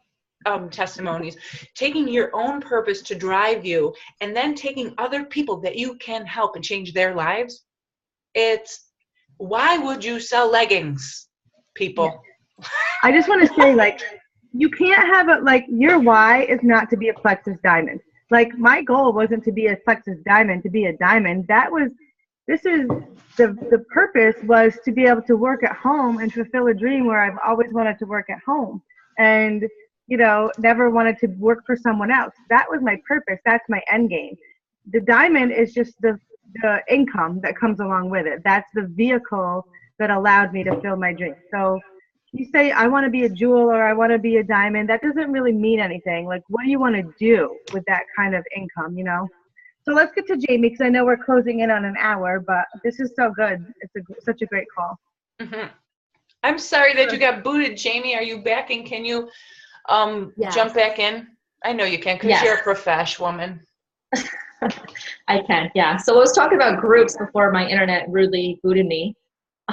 testimonies, taking your own purpose to drive you, and then taking other people that you can help and change their lives. It's, why would you sell leggings, people? Yeah. I just want to say, like, you can't have your why is not to be a Plexus diamond. Like, my goal wasn't to be a Plexus diamond, to be a diamond. The purpose was to be able to work at home and fulfill a dream where I've always wanted to work at home and, never wanted to work for someone else. That was my purpose. That's my end game. The diamond is just the income that comes along with it. That's the vehicle that allowed me to fulfill my dream. So you say, I want to be a jewel or I want to be a diamond. That doesn't really mean anything. Like, what do you want to do with that kind of income, So let's get to Jamie, because I know we're closing in on an hour, but this is so good. It's such a great call. Mm-hmm. I'm sorry that you got booted, Jamie. Are you back, and can you jump back in? I know you can, because you're a profesh woman. I can, yeah. So I was talking about groups before my internet rudely booted me.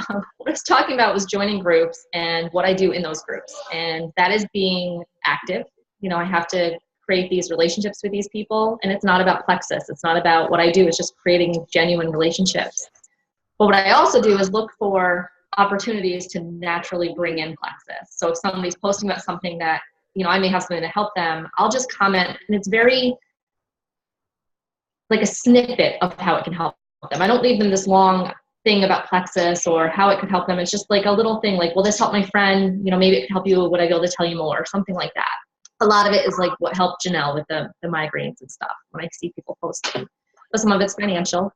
What I was talking about was joining groups and what I do in those groups. And that is being active. I have to create these relationships with these people, and it's not about Plexus. It's not about what I do. It's just creating genuine relationships. But what I also do is look for opportunities to naturally bring in Plexus. So if somebody's posting about something that I may have something to help them, I'll just comment, and it's very like a snippet of how it can help them. I don't leave them this long thing about Plexus or how it could help them. It's just like a little thing like, will this help my friend? Maybe it could help you. Would I be able to tell you more? Or something like that. A lot of it is like what helped Janelle with the migraines and stuff when I see people posting. But some of it's financial.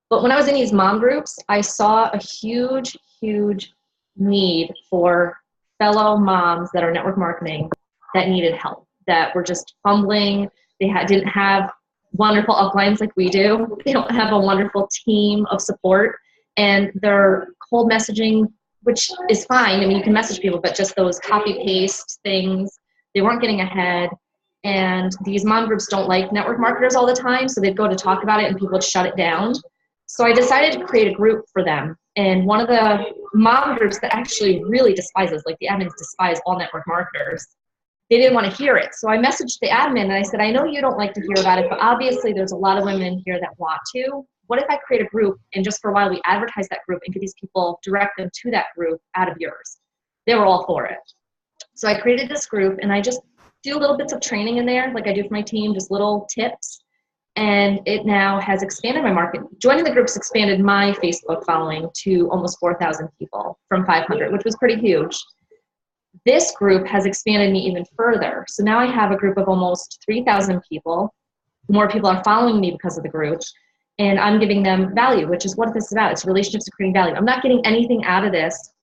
But when I was in these mom groups, I saw a huge, huge need for fellow moms that are network marketing that needed help, that were just fumbling. They didn't have wonderful uplines like we do. They don't have a wonderful team of support, and they're cold messaging, which is fine. I mean, you can message people, but just those copy paste things, they weren't getting ahead. And these mom groups don't like network marketers all the time, so they'd go to talk about it and people would shut it down. So I decided to create a group for them. And one of the mom groups that actually really despises, like the admins despise all network marketers, they didn't want to hear it. So I messaged the admin and I said, I know you don't like to hear about it, but obviously there's a lot of women in here that want to. What if I create a group and just for a while we advertise that group and get these people, direct them to that group out of yours? They were all for it. So I created this group and I just do little bits of training in there, like I do for my team, just little tips. And it now has expanded my market. Joining the group's expanded my Facebook following to almost 4,000 people from 500, which was pretty huge. This group has expanded me even further. So now I have a group of almost 3,000 people. More people are following me because of the group. And I'm giving them value, which is what this is about. It's relationships and creating value. I'm not getting anything out of this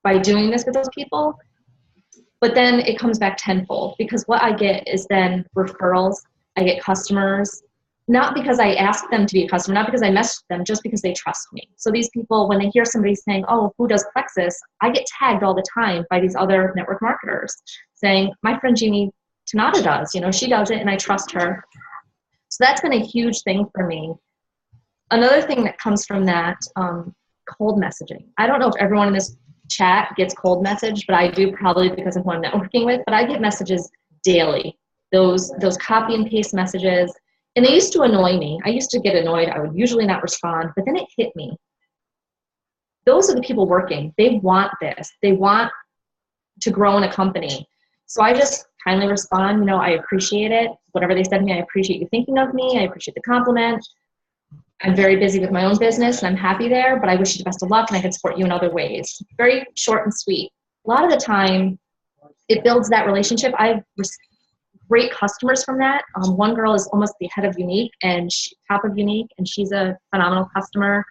by doing this with those people. But then it comes back tenfold, because what I get is then referrals. I get customers, not because I asked them to be a customer, not because I messaged them, just because they trust me. So these people, when they hear somebody saying, oh, who does Plexus? I get tagged all the time by these other network marketers saying, my friend Jeannie Tanada does, she does it and I trust her. So that's been a huge thing for me. Another thing that comes from that, cold messaging. I don't know if everyone in this chat gets cold message, but I do, probably because of who I'm networking with, but I get messages daily, those copy and paste messages. And they used to annoy me. I used to get annoyed. I would usually not respond, but then it hit me. Those are the people working. They want this. They want to grow in a company. So I just kindly respond, I appreciate it. Whatever they said to me, I appreciate you thinking of me. I appreciate the compliment. I'm very busy with my own business and I'm happy there, but I wish you the best of luck and I can support you in other ways. Very short and sweet. A lot of the time, it builds that relationship. I've great customers from that. One girl is almost the head of Unique and top of Unique, and she's a phenomenal customer.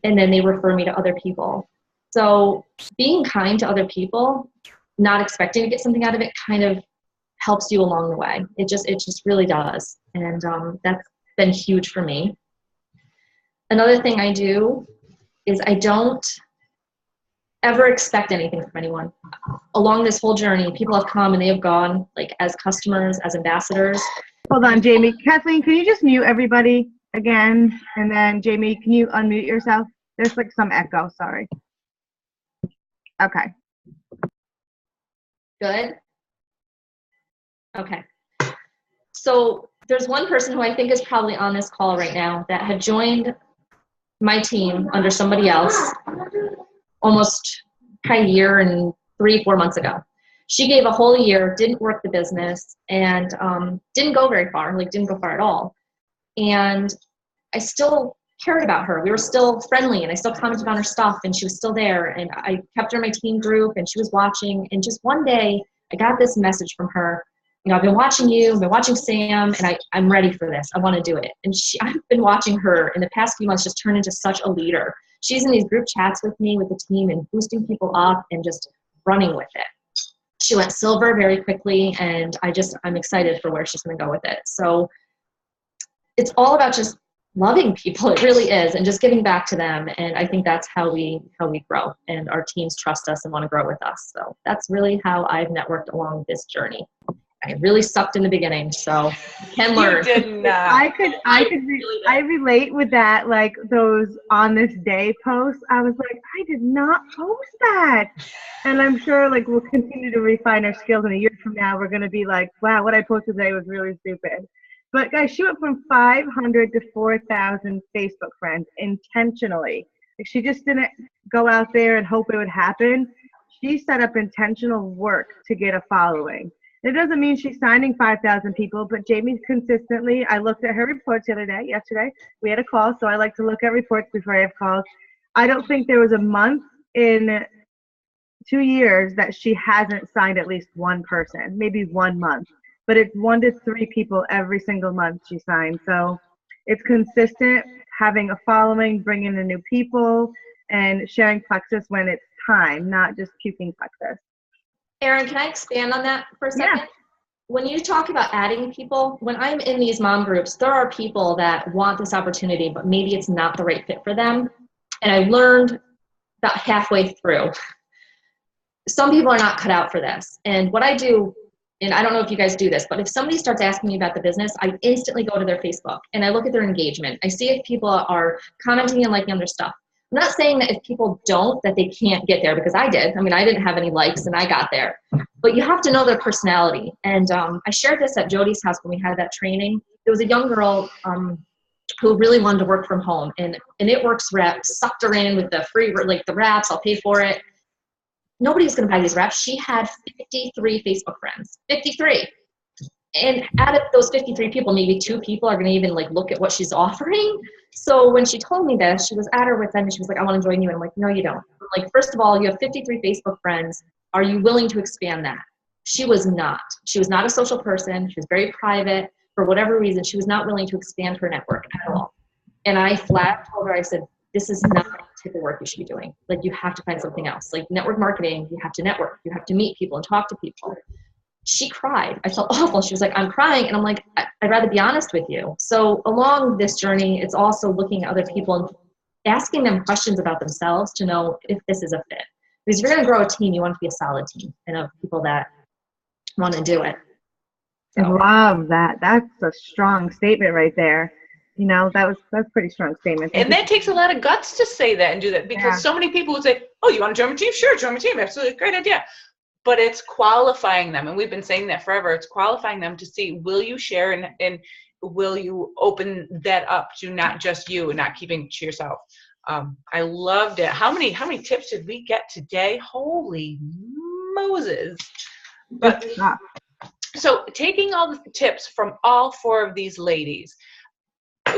And then they refer me to other people. So being kind to other people, not expecting to get something out of it, kind of helps you along the way. It just really does. And that's been huge for me. Another thing I do is I don't ever expect anything from anyone. Along this whole journey, people have come and they have gone, like as customers, as ambassadors. Hold on, Jamie. Kathleen, can you just mute everybody again? And then Jamie, can you unmute yourself? There's like some echo, sorry. Okay. Good? Okay. So there's one person who I think is probably on this call right now that had joined my team under somebody else almost a year and 3-4 months ago. She gave a whole year, didn't work the business, and didn't go very far, didn't go far at all. And I still cared about her. We were still friendly, and I still commented on her stuff, and she was still there, and I kept her in my team group, and she was watching. And just one day, I got this message from her. I've been watching you, I've been watching Sam, and I'm ready for this. I want to do it. And I've been watching her in the past few months just turn into such a leader. She's in these group chats with me, with the team, and boosting people up and just running with it. She went silver very quickly, and I'm excited for where she's going to go with it. So it's all about just loving people. It really is, and just giving back to them. And I think that's how we grow, and our teams trust us and want to grow with us. So that's really how I've networked along this journey. I really sucked in the beginning, so you can learn. You did not. I relate with that, like those on this day posts. I was like, I did not post that. And I'm sure we'll continue to refine our skills, and a year from now we're gonna be like, wow, what I posted today was really stupid. But guys, she went from 500 to 4,000 Facebook friends intentionally. She just didn't go out there and hope it would happen. she set up intentional work to get a following. It doesn't mean she's signing 5,000 people, but Jamie consistently, I looked at her reports the other day, yesterday, we had a call, so I like to look at reports before I have calls. I don't think there was a month in 2 years that she hasn't signed at least one person, maybe 1 month, but it's 1 to 3 people every single month she signs. So it's consistent, having a following, bringing in new people, and sharing Plexus when it's time, not just puking Plexus. Erin, can I expand on that for a second? Yeah. When you talk about adding people, when I'm in these mom groups, there are people that want this opportunity, but maybe it's not the right fit for them. And I learned about halfway through, some people are not cut out for this. And what I do, and I don't know if you guys do this, but if somebody starts asking me about the business, I instantly go to their Facebook and I look at their engagement. I see if people are commenting and liking on their stuff. I'm not saying that if people don't, that they can't get there, because I did. I mean, I didn't have any likes and I got there. But you have to know their personality. And I shared this at Jody's house when we had that training. There was a young girl who really wanted to work from home. And It Works rep sucked her in with the free, like the wraps, I'll pay for it. Nobody was going to buy these wraps. She had 53 Facebook friends. 53. And out of those 53 people, maybe 2 people are going to even like look at what she's offering. So when she told me this, she was at her wit's end and she was like, I want to join you. And I'm like, no, you don't. I'm like, first of all, you have 53 Facebook friends. Are you willing to expand that? She was not. She was not a social person. She was very private. For whatever reason, she was not willing to expand her network at all. And I flat told her, I said, this is not the type of work you should be doing. Like, you have to find something else. Like network marketing, you have to network. You have to meet people and talk to people. She cried. I felt awful. She was like, I'm crying. And I'm like, I'd rather be honest with you. So along this journey, it's also looking at other people and asking them questions about themselves to know if this is a fit. Because if you're going to grow a team, you want to be a solid team and of people that want to do it. So. I love that. That's a strong statement right there. You know, that's a pretty strong statement. And that takes a lot of guts to say that and do that, because so many people would say, oh, you want to join my team? Sure, join my team. Absolutely, great idea. But it's qualifying them, and we've been saying that forever. It's qualifying them to see, will you share and will you open that up to not just you and not keeping it to yourself. I loved it. How many tips did we get today? Holy Moses. But so taking all the tips from all 4 of these ladies,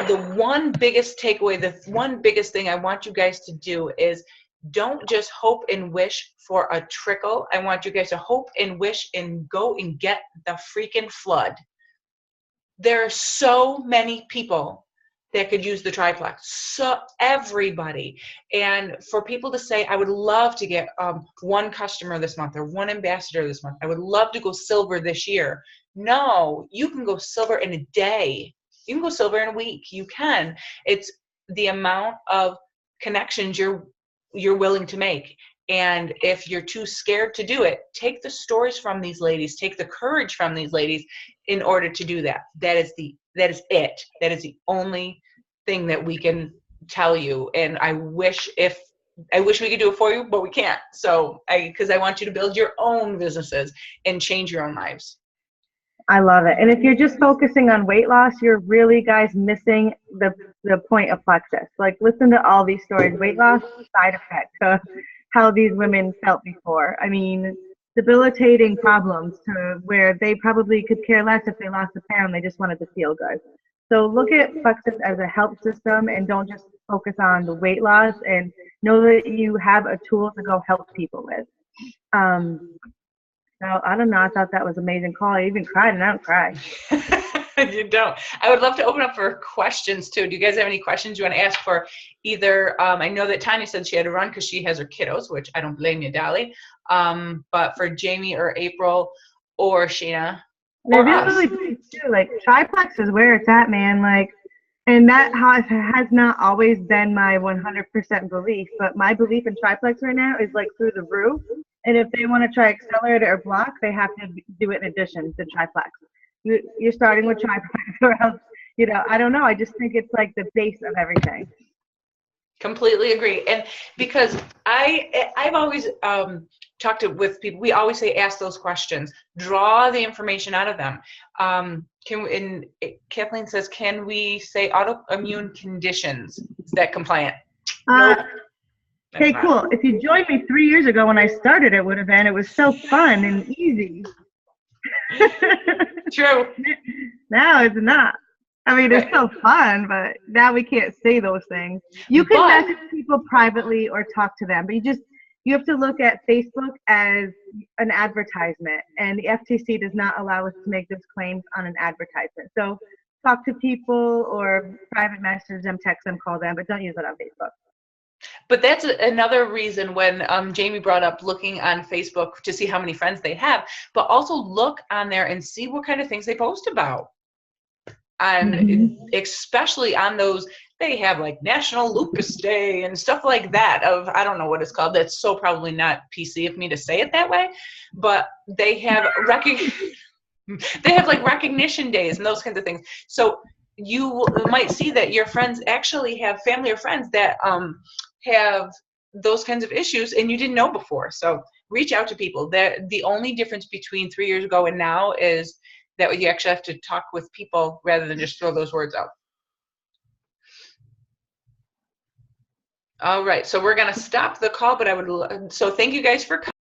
the one biggest takeaway, the one biggest thing I want you guys to do is don't just hope and wish for a trickle. I want you guys to hope and wish and go and get the freaking flood. There are so many people that could use the triplex. So everybody. And for people to say, I would love to get 1 customer this month or 1 ambassador this month. I would love to go silver this year. No, you can go silver in a day. You can go silver in a week. You can. It's the amount of connections you're willing to make. And if you're too scared to do it, take the stories from these ladies, take the courage from these ladies in order to do that. That is it. That is the only thing that we can tell you. And I wish we could do it for you, but we can't. So because I want you to build your own businesses and change your own lives. I love it. And if you're just focusing on weight loss, you're really, guys, missing the point of Plexus. Like, listen to all these stories. Weight loss, side effects of how these women felt before. I mean, debilitating problems to where they probably could care less if they lost a pound. They just wanted to feel good. So look at Plexus as a help system and don't just focus on the weight loss, and know that you have a tool to go help people with. No, I don't know. I thought that was an amazing call. I even cried, and I don't cry. You don't. I would love to open up for questions, too. Do you guys have any questions you want to ask for either? I know that Tanya said she had to run because she has her kiddos, which I don't blame you, Dolly. But for Jamie or April or Sheena. They're really big, too. Like, triplex is where it's at, man. Like, and that has not always been my 100% belief. But my belief in triplex right now is, like, through the roof. And if they want to try accelerate or block, they have to do it in addition to triplex. You're starting with triplex, or else, you know, I don't know. I just think it's like the base of everything. Completely agree. And because I've always talked with people, we always say, ask those questions, draw the information out of them. Kathleen says, can we say autoimmune conditions? Is that compliant? Nope. Okay, cool. If you joined me 3 years ago when I started, it would have been. It was so fun and easy. True. Now it's not. I mean, it's still fun, but now we can't say those things. You can message people privately or talk to them, but you have to look at Facebook as an advertisement, and the FTC does not allow us to make those claims on an advertisement. So talk to people or private message them, text them, call them, but don't use it on Facebook. But that's another reason when Jamie brought up looking on Facebook to see how many friends they have, but also look on there and see what kind of things they post about. And especially on those, they have like National Lupus Day and stuff like that of, I don't know what it's called. That's so probably not PC of me to say it that way, but they have like recognition days and those kinds of things. So you might see that your friends actually have family or friends that have those kinds of issues and you didn't know before. So reach out to people. The only difference between 3 years ago and now is that you actually have to talk with people rather than just throw those words out. All right, so we're going to stop the call, but so thank you guys for coming.